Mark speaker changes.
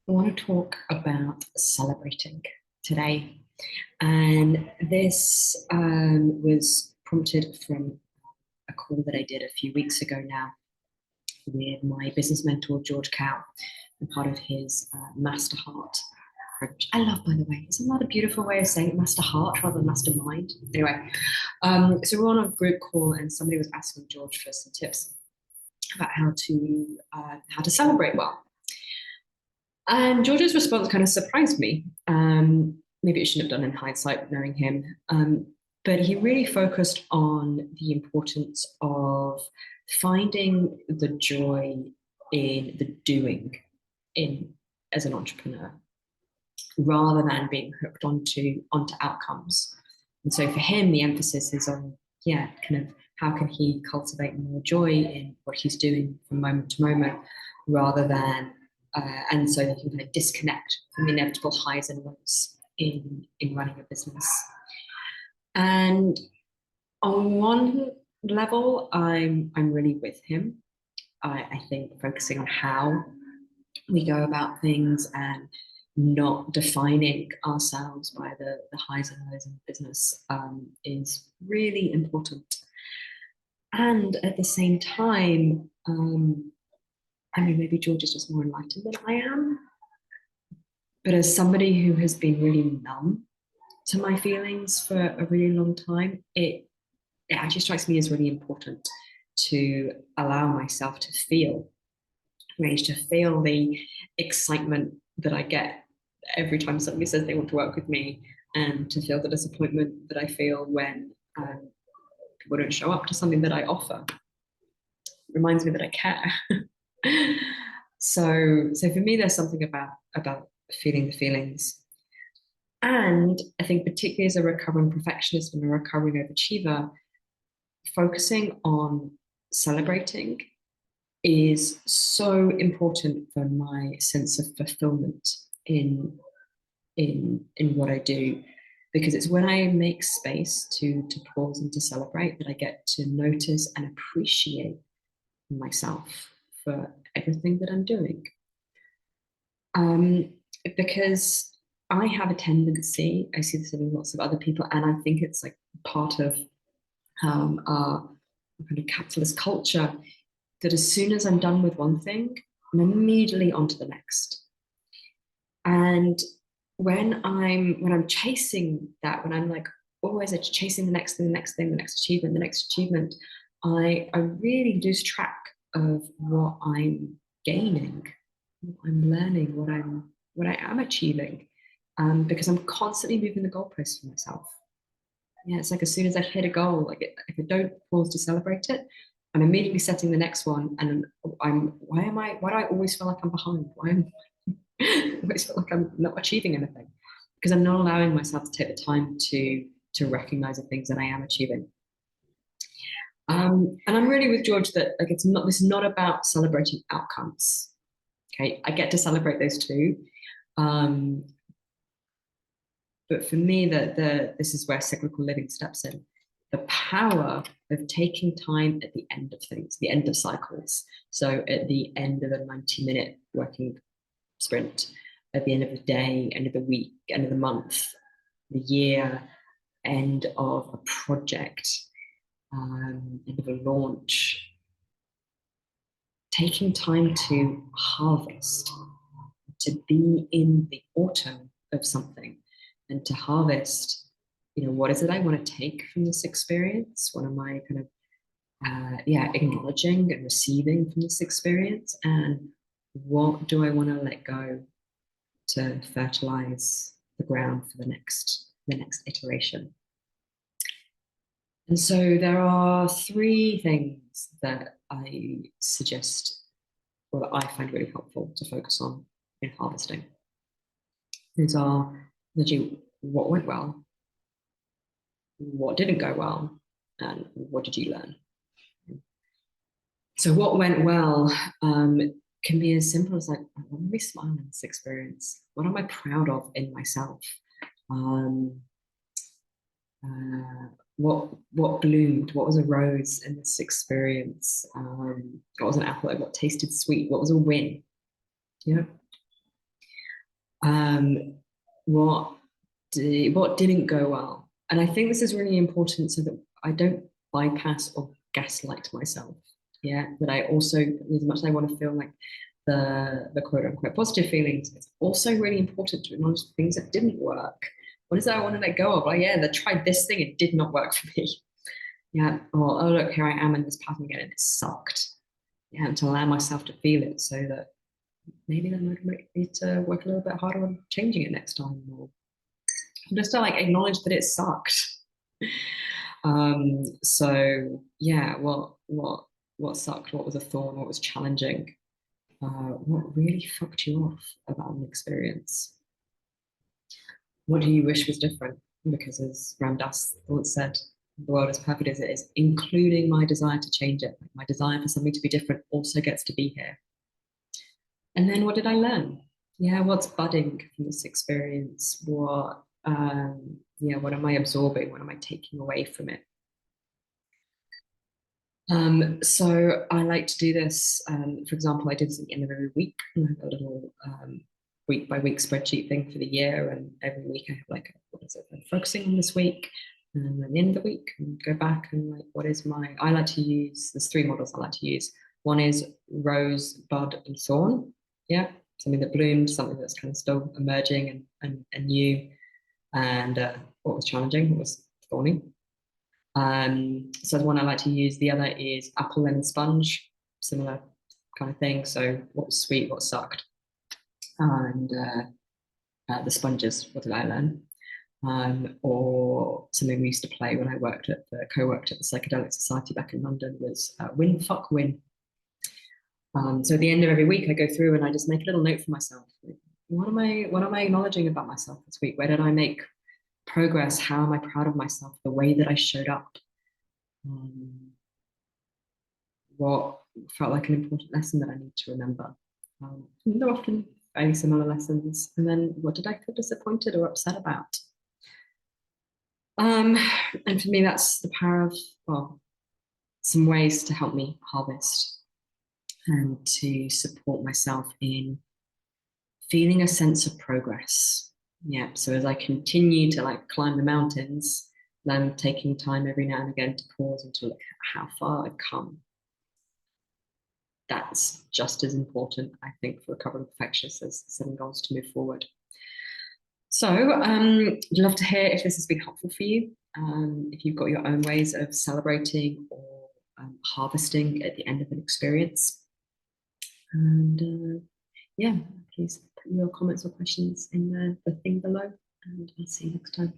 Speaker 1: I want to talk about celebrating today. And this was prompted from a call that I did a few weeks ago now with my business mentor, George Cow, and part of his Master Heart approach. I love, by the way, it's another beautiful way of saying it, Master Heart rather than Mastermind. Anyway, so we're on a group call and somebody was asking George for some tips about how to celebrate well. And George's response kind of surprised me. Maybe it shouldn't have done in hindsight, knowing him. But he really focused on the importance of finding the joy in the doing in as an entrepreneur, rather than being hooked onto outcomes. And so for him, the emphasis is on, kind of how can he cultivate more joy in what he's doing from moment to moment, rather than and so they can kind of disconnect from the inevitable highs and lows in running a business. And on one level, I'm really with him. I think focusing on how we go about things and not defining ourselves by the highs and lows in business is really important. And at the same time, maybe George is just more enlightened than I am. But as somebody who has been really numb to my feelings for a really long time, it actually strikes me as really important to allow myself to feel, to feel the excitement that I get every time somebody says they want to work with me, and to feel the disappointment that I feel when people don't show up to something that I offer. It reminds me that I care. So for me, there's something about feeling the feelings. And I think particularly as a recovering perfectionist and a recovering overachiever, focusing on celebrating is so important for my sense of fulfillment in what I do, because it's when I make space to pause and to celebrate that I get to notice and appreciate myself for everything that I'm doing. Because I have a tendency, I see this in lots of other people, and I think it's like part of our kind of capitalist culture, that as soon as I'm done with one thing, I'm immediately on to the next. And when I'm chasing that, when I'm like always chasing the next thing, the next thing, the next achievement, I really lose track of what I'm gaining, what I'm learning, what I am achieving, because I'm constantly moving the goalposts for myself. Yeah, it's like as soon as I hit a goal, like if I don't pause to celebrate it, I'm immediately setting the next one, and why do I always feel like I'm behind? Why am I always feel like I'm not achieving anything? Because I'm not allowing myself to take the time to recognize the things that I am achieving. And I'm really with George that like this is not about celebrating outcomes. Okay, I get to celebrate those too. But for me, this is where cyclical living steps in. The power of taking time at the end of things, the end of cycles. So at the end of a 90-minute working sprint, at the end of the day, end of the week, end of the month, the year, end of a project, end of a launch. Taking time to harvest, to be in the autumn of something, and to harvest, what is it I want to take from this experience? What am I kind of acknowledging and receiving from this experience? And what do I want to let go to fertilize the ground for the next iteration? And so there are three things that I suggest, or that I find really helpful to focus on in harvesting. These are what went well, what didn't go well, and what did you learn? So what went well can be as simple as like, what made me smile in this experience? What am I proud of in myself? What bloomed? What was a rose in this experience? What was an apple? What tasted sweet? What was a win? Yeah. Um, what what didn't go well? And I think this is really important so that I don't bypass or gaslight myself. Yeah, that I also, as much as I want to feel like the quote unquote positive feelings, it's also really important to acknowledge the things that didn't work. What is that I want to let go of? Like, yeah, they tried this thing, it did not work for me. Yeah, or oh look, here I am in this pattern again, and it sucked. Yeah, and to allow myself to feel it so that maybe that motivate me to work a little bit harder on changing it next time, or just to like acknowledge that it sucked. So yeah, what sucked? What was a thorn? What was challenging? What really fucked you off about an experience? What do you wish was different? Because as Ram Dass once said, the world is perfect as it is, including my desire to change it. My desire for something to be different also gets to be here. And then what did I learn? Yeah, what's budding from this experience? What am I absorbing? What am I taking away from it? So I like to do this. For example, I do this at the end of every week. I have a little week by week spreadsheet thing for the year, and every week I have like what is it I'm focusing on this week, and at the end of the week, and go back and like what is my. I like to use. There's three models I like to use. One is rose, bud, and thorn. Yeah, something that bloomed, something that's kind of still emerging and new, and what was challenging, what was thorny. So the one I like to use. The other is apple lemon sponge, similar kind of thing. So what was sweet, what sucked, and the sponges. What did I learn? Or something we used to play when I co-worked at the Psychedelic Society back in London was win fuck win. So at the end of every week, I go through and I just make a little note for myself. What am I acknowledging about myself this week? Where did I make progress? How am I proud of myself? The way that I showed up. Um, what felt like an important lesson that I need to remember. They're often fairly similar lessons. And then what did I feel disappointed or upset about? Um, and for me, that's the power of, well, some ways to help me harvest and to support myself in feeling a sense of progress. Yeah. So as I continue to like climb the mountains, then taking time every now and again to pause and to look at how far I've come. That's just as important, I think, for recovering perfectionists as setting goals to move forward. So I'd love to hear if this has been helpful for you. If you've got your own ways of celebrating or harvesting at the end of an experience. And yeah, please put your comments or questions in the thing below, and I'll see you next time.